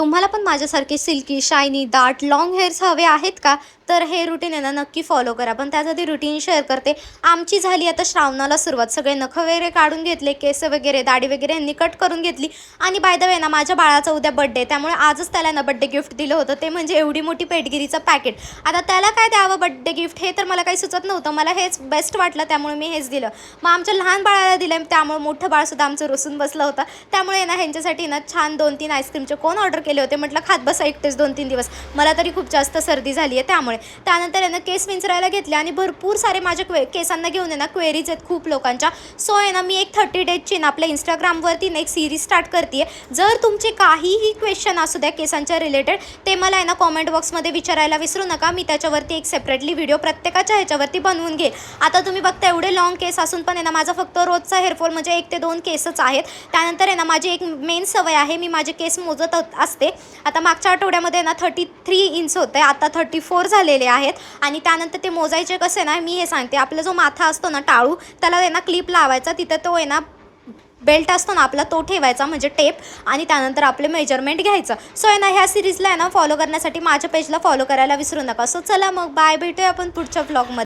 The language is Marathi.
तुम्हाला पण माझ्यासारखे सिल्की, शायनी, दाट, लाँग हेअर्स हवे आहेत का? तर हे रुटीन आहे ना नक्की फॉलो करा. पण त्यासाठी रुटीन शेअर करते. आमची झाली आता श्रावणाला सुरुवात. सगळे नखं वगैरे काढून घेतले, केस वगैरे, दाढी वगैरे यांनी कट करून घेतली. आणि बाय द वे ना माझ्या बाळाचा उद्या बड्डे, त्यामुळे आजच त्याला ना बड्डे गिफ्ट दिलं होतं. ते म्हणजे एवढी मोठी पेटगिरीचं पॅकेट. आता त्याला काय द्यावं बड्डे गिफ्ट हे तर मला काही सुचत नव्हतं. मला हेच बेस्ट वाटलं, त्यामुळे मी हेच दिलं. मग आमच्या लहान बाळाला दिलं, त्यामुळे मोठं बाळसुद्धा आमचं रुसून बसलं होतं. त्यामुळे ना ह्यांच्यासाठी ना छान 2-3 आईस्क्रीमचे कोन ऑर्डर केले होते. म्हटलं खात बसा एकटेच 2-3 दिवस. मला तरी खूप जास्त सर्दी झाली आहे त्यामुळे. त्यानंतर यांना केस विंचरायला घेतले आणि भरपूर सारे माझ्या केसांना घेऊन आहे ना क्वेरीज आहेत खूप लोकांच्या. सो आहे ना मी एक 30 डेजची ना आपल्या इंस्टाग्रामवरती ना एक सिरीज स्टार्ट करते. जर तुमचे काहीही क्वेश्चन असू द्या केसांच्या रिलेटेड, ते मला आहे ना कॉमेंट बॉक्समध्ये विचारायला विसरू नका. मी त्याच्यावरती एक सेपरेटली व्हिडिओ प्रत्येकाच्या ह्याच्यावरती बनवून घेईल. आता तुम्ही बघता एवढे लॉंग केस असून पण आहे ना माझा फक्त रोजचा हेअरफॉल म्हणजे 1 ते 2 केसच आहेत. त्यानंतर आहे ना माझी एक मेन सवय आहे, मी माझे केस मोजत असते. आता मागच्या आठवड्यामध्ये ना 33 इंच होते, आता 34 झालेले आहेत. आणि त्यानंतर ते मोजायचे कसे ना मी हे सांगते. आपला जो माथा असतो ना टाळू, त्याला आहे ना क्लिप लावायचा, तिथं तो आहे ना बेल्ट असतो ना आपला तो ठेवायचा म्हणजे टेप, आणि त्यानंतर आपले मेजरमेंट घ्यायचं. सो आहे ना ह्या सिरीजला आहे ना फॉलो करण्यासाठी माझ्या पेजला फॉलो करायला विसरू नका. सो चला मग बाय, भेटूया आपण पुढच्या व्लॉगमध्ये.